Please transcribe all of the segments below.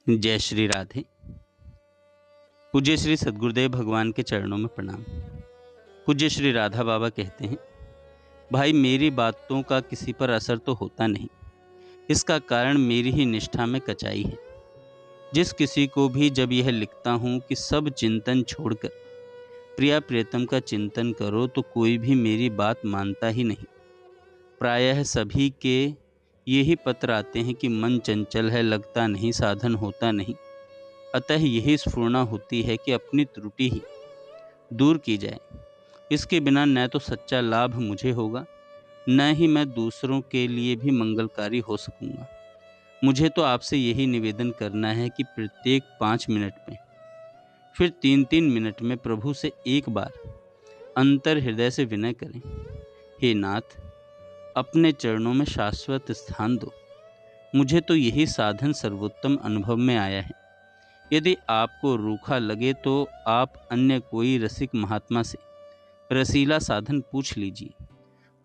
जय श्री राधे। पूज्य श्री सद्गुरुदेव भगवान के चरणों में प्रणाम। पूज्य श्री राधा बाबा कहते हैं, भाई मेरी बातों का किसी पर असर तो होता नहीं, इसका कारण मेरी ही निष्ठा में कचाई है। जिस किसी को भी जब यह लिखता हूँ कि सब चिंतन छोड़कर प्रिया प्रियतम का चिंतन करो, तो कोई भी मेरी बात मानता ही नहीं। प्रायः सभी के यही पत्र आते हैं कि मन चंचल है, लगता नहीं, साधन होता नहीं। अतः यही स्फुरणा होती है कि अपनी त्रुटि ही दूर की जाए। इसके बिना न तो सच्चा लाभ मुझे होगा, न ही मैं दूसरों के लिए भी मंगलकारी हो सकूंगा। मुझे तो आपसे यही निवेदन करना है कि प्रत्येक 5 मिनट में, फिर 3-3 मिनट में प्रभु से एक बार अंतर हृदय से विनय करें, हे नाथ, अपने चरणों में शाश्वत स्थान दो। मुझे तो यही साधन सर्वोत्तम अनुभव में आया है। यदि आपको रूखा लगे तो आप अन्य कोई रसिक महात्मा से रसीला साधन पूछ लीजिए।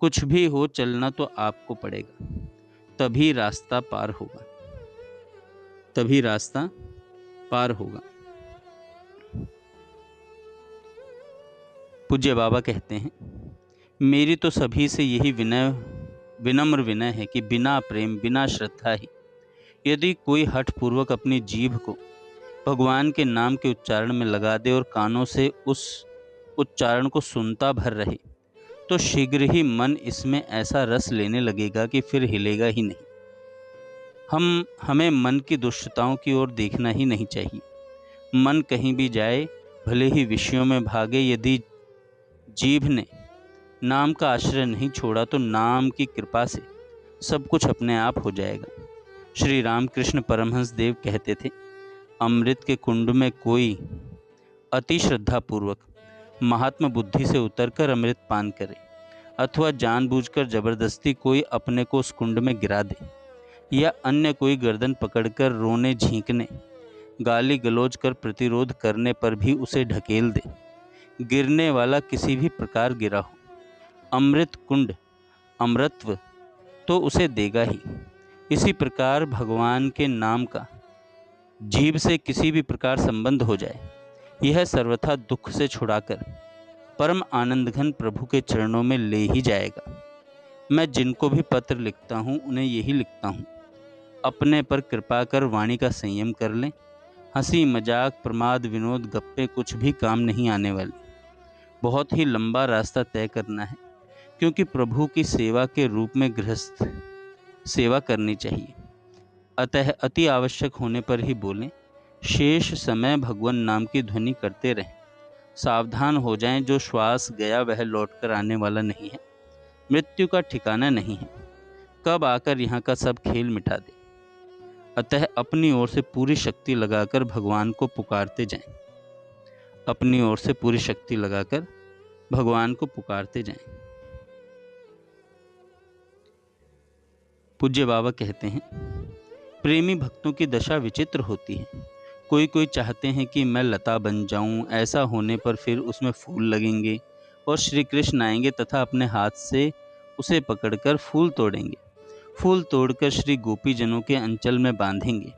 कुछ भी हो, चलना तो आपको पड़ेगा, तभी रास्ता पार होगा, तभी रास्ता पार होगा। पूज्य बाबा कहते हैं, मेरी तो सभी से यही विनम्र विनय है कि बिना प्रेम, बिना श्रद्धा ही यदि कोई हठपूर्वक अपनी जीभ को भगवान के नाम के उच्चारण में लगा दे और कानों से उस उच्चारण को सुनता भर रहे, तो शीघ्र ही मन इसमें ऐसा रस लेने लगेगा कि फिर हिलेगा ही नहीं। हमें मन की दुष्टताओं की ओर देखना ही नहीं चाहिए। मन कहीं भी जाए, भले ही विषयों में भागे, यदि जीभ ने नाम का आश्रय नहीं छोड़ा तो नाम की कृपा से सब कुछ अपने आप हो जाएगा। श्री रामकृष्ण परमहंस देव कहते थे, अमृत के कुंड में कोई अति श्रद्धापूर्वक महात्मा बुद्धि से उतरकर अमृत पान करे, अथवा जानबूझकर जबरदस्ती कोई अपने को उस कुंड में गिरा दे, या अन्य कोई गर्दन पकड़कर रोने झींकने, गाली गलौज कर प्रतिरोध करने पर भी उसे ढकेल दे, गिरने वाला किसी भी प्रकार गिरा हो, अमृत कुंड अमृतत्व तो उसे देगा ही। इसी प्रकार भगवान के नाम का जीभ से किसी भी प्रकार संबंध हो जाए, यह सर्वथा दुख से छुड़ाकर परम आनंद घन प्रभु के चरणों में ले ही जाएगा। मैं जिनको भी पत्र लिखता हूँ उन्हें यही लिखता हूँ, अपने पर कृपा कर वाणी का संयम कर लें। हंसी मजाक, प्रमाद, विनोद, गप्पे कुछ भी काम नहीं आने वाली। बहुत ही लंबा रास्ता तय करना है, क्योंकि प्रभु की सेवा के रूप में गृहस्थ सेवा करनी चाहिए। अतः अति आवश्यक होने पर ही बोलें, शेष समय भगवान नाम की ध्वनि करते रहें। सावधान हो जाएं, जो श्वास गया वह लौटकर आने वाला नहीं है। मृत्यु का ठिकाना नहीं है, कब आकर यहाँ का सब खेल मिटा दे। अतः अपनी ओर से पूरी शक्ति लगाकर भगवान को पुकारते जाएं, अपनी ओर से पूरी शक्ति लगाकर भगवान को पुकारते जाएं। पूज्य बाबा कहते हैं, प्रेमी भक्तों की दशा विचित्र होती है। कोई कोई चाहते हैं कि मैं लता बन जाऊं, ऐसा होने पर फिर उसमें फूल लगेंगे और श्री कृष्ण आएंगे तथा अपने हाथ से उसे पकड़कर फूल तोड़ेंगे। फूल तोड़कर श्री गोपीजनों के अंचल में बांधेंगे।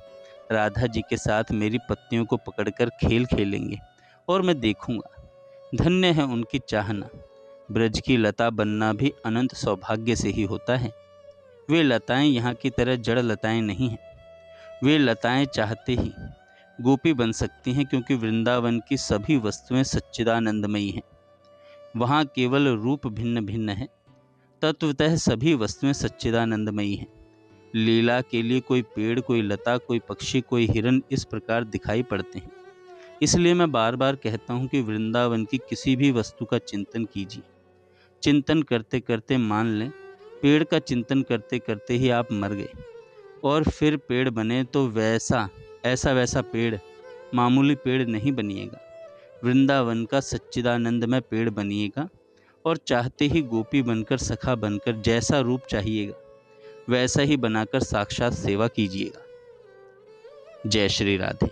राधा जी के साथ मेरी पत्नियों को पकड़कर खेल खेलेंगे और मैं देखूंगा। धन्य है उनकी चाहना। ब्रज की लता बनना भी अनंत सौभाग्य से ही होता है। वे लताएं यहाँ की तरह जड़ लताएं नहीं हैं। वे लताएं चाहते ही गोपी बन सकती हैं, क्योंकि वृंदावन की सभी वस्तुएं सच्चिदानंदमयी हैं। वहाँ केवल रूप भिन्न भिन्न है, तत्वतः सभी वस्तुएं सच्चिदानंदमयी हैं। लीला के लिए कोई पेड़, कोई लता, कोई पक्षी, कोई हिरन इस प्रकार दिखाई पड़ते हैं। इसलिए मैं बार बार कहता हूँ कि वृंदावन की किसी भी वस्तु का चिंतन कीजिए। चिंतन करते करते मान लें, पेड़ का चिंतन करते करते ही आप मर गए और फिर पेड़ बने, तो वैसा पेड़ मामूली पेड़ नहीं बनिएगा। वृंदावन का सच्चिदानंदमय पेड़ बनिएगा और चाहते ही गोपी बनकर, सखा बनकर, जैसा रूप चाहिएगा वैसा ही बनाकर साक्षात सेवा कीजिएगा। जय श्री राधे।